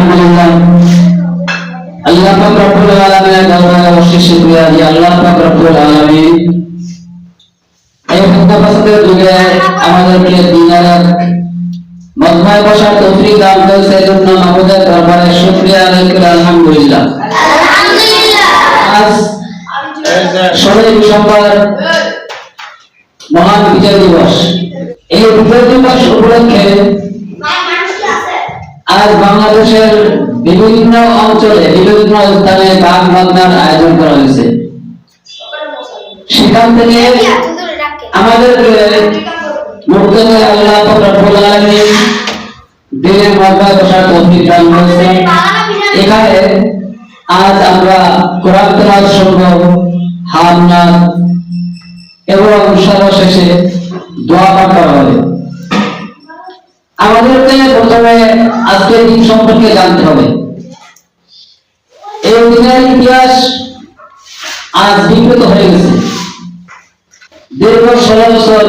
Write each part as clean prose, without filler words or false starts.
আলহামদুলিল্লাহ আল্লাহ পাক রব্বুল আলামিনের দরবারে অশেষ শুকরিয়া যে আল্লাহ পাক রব্বুল আলামিন এই মুক্তবাসের যুগে আমাদেরকে দিনের মজমায় বসার তৌফিক দান করেছে এজন্য আমাদের দরবারে শুকরিয়া আদায় করি আলহামদুলিল্লাহ। আজ 16 ডিসেম্বর মহান বিজয় দিবস। এই বিজয় দিবস উপলক্ষে আজ বাংলাদেশের বিভিন্ন অঞ্চলে বিভিন্ন স্থানে গান বাজনার আয়োজন করা হয়েছে। সেখান থেকে আমাদেরকে মুক্ত করে আল্লাহ পাক রব্বুল আলামিন দিনের মজমায় বসার তৌফিক দান করেছেন। এখানে আজ আমরা কোরআন তেলাওয়াত শুনব, হামনাত এবং সর্বশেষে দোয়া পাঠ করা হবে। আমাদেরকে প্রথমে আজকের দিন সম্পর্কে জানতে হবে। এই দিনের ইতিহাস আজ বিকৃত হয়ে গেছে। দীর্ঘ 16 বছর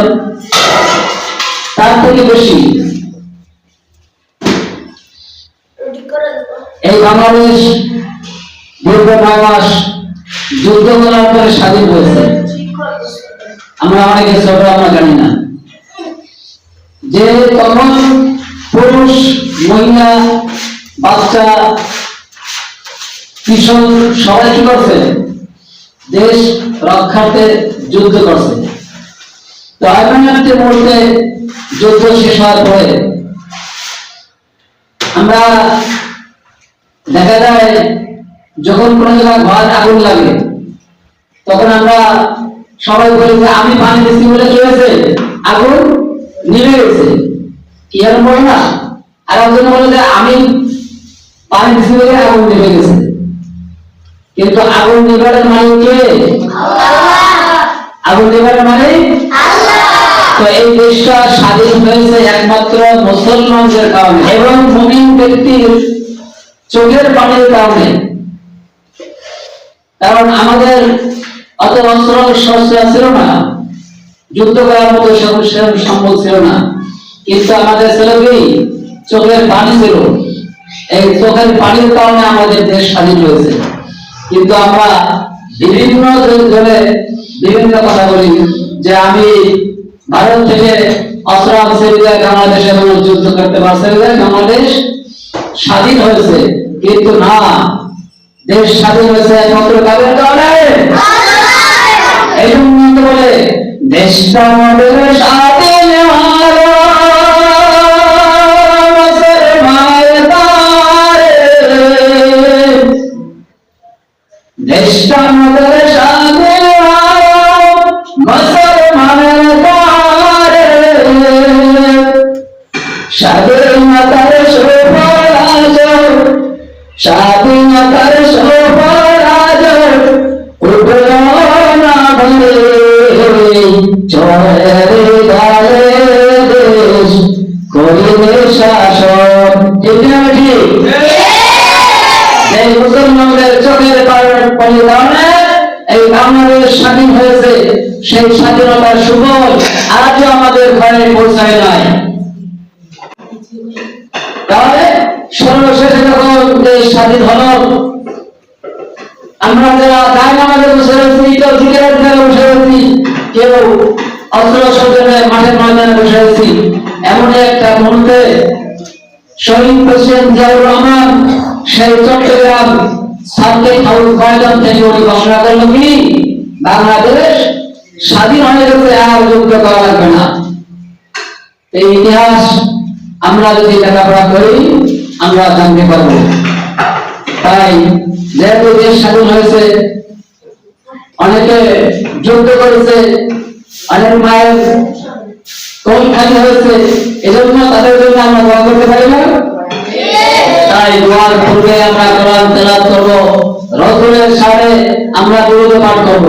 তার থেকে বেশি এই বাংলাদেশ দীর্ঘ 9 মাস যুদ্ধ করার পরে স্বাধীন হয়েছে। আমরা অনেকে ছোট, আমরা জানি না যে তখন পুরুষ, মহিলা, বাচ্চা, কিশোর সবাই কি করছে? দেশ রক্ষার্থে যুদ্ধ করছে। তো আগামী মুহূর্তে যুদ্ধ শেষ হওয়ার পরে আমরা দেখা যায় যখন কোনো জায়গায় ঘর আগুন লাগে তখন আমরা সবাই বলি যে আমি পানি দিচ্ছি বলে কি হয়েছে, আগুন নিভে গেছে। কি আর বলে না, আর একজন বলে যে আমি পানি দিচ্ছি বলে আগুন নিভে গেছে। কিন্তু আগুন নিভানোর মানে কে? আগুন নিভানোর মানে আল্লাহ। তো এই দেশটা স্বাধীন হয়েছে একমাত্র মুসলমানদের কারণে এবং মুমিন ব্যক্তির চোখের পানির কারণে। কারণ আমাদের অত অস্ত্র শস্ত্র ছিল না, যুদ্ধ করার মতো সম্ভব ছিল না, কিন্তু আমাদের ছিল কি? চোখের পানি ছিল। এই চোখের পানির কারণে আমাদের দেশ স্বাধীন হয়েছে। কিন্তু আমরা বিভিন্ন ধরে বিভিন্ন কথা বলি যে আমি ভারত থেকে অস্ত্র আনছে বাংলাদেশে যুদ্ধ করতে পারছে, বাংলাদেশ স্বাধীন হয়েছে। কিন্তু না, দেশ স্বাধীন হয়েছে একমাত্র কাদের কারণে? এই জন্য বলে দেশটা আমাদের স্বাধীন দেশটা আমাদের স্বাধীন মুসলমানের দ্বারে স্বাধীনতার সুফরাজ স্বাধীনতার সুফরাজ উঠল না ভরে চলে গেলে দেশ করিবে শাসন। ঠিক না? এই মুসলমানদের চোখের কারণে এই বাংলাদেশ স্বাধীন হয়েছে। সেই স্বাধীনতার সুফল আজও আমাদের ঘরে পৌঁছায় নাই। তাহলে সর্বশেষে যখন দেশ স্বাধীন হলো, আমরা যারা গায়ে আমাদের বসে রয়েছি, কেউ যুগের বসে রয়েছি, কেউ অস্ত্র সজ্জনে মাঠের ময়দানে বসে রয়েছি, এমন একটা মুহূর্তে শহীদ প্রেসিডেন্ট জিয়াউর রহমান সেই চট্টগ্রাম সার্কিট হাউস ময়দান থেকে উনি ঘোষণা করলো কি বাংলাদেশ স্বাধীন হয়ে গেছে, আর যুদ্ধ করা লাগবে না। এই ইতিহাস আমরা যদি লেখাপড়া করি আমরা জানতে পারবো। তাই যেহেতু দেশ স্বাধীন হয়েছে, অনেকে যুদ্ধ করেছে, অনেক মায়ের কোল খালি হয়েছে, এজন্য তাদের জন্য আমরা দোয়া করতে পারি না? তাই দোয়ার পূর্বে আমরা কোরআন তেলাওয়াত করব, রাসূলের শানে আমরা দুরূদ পাঠ করব।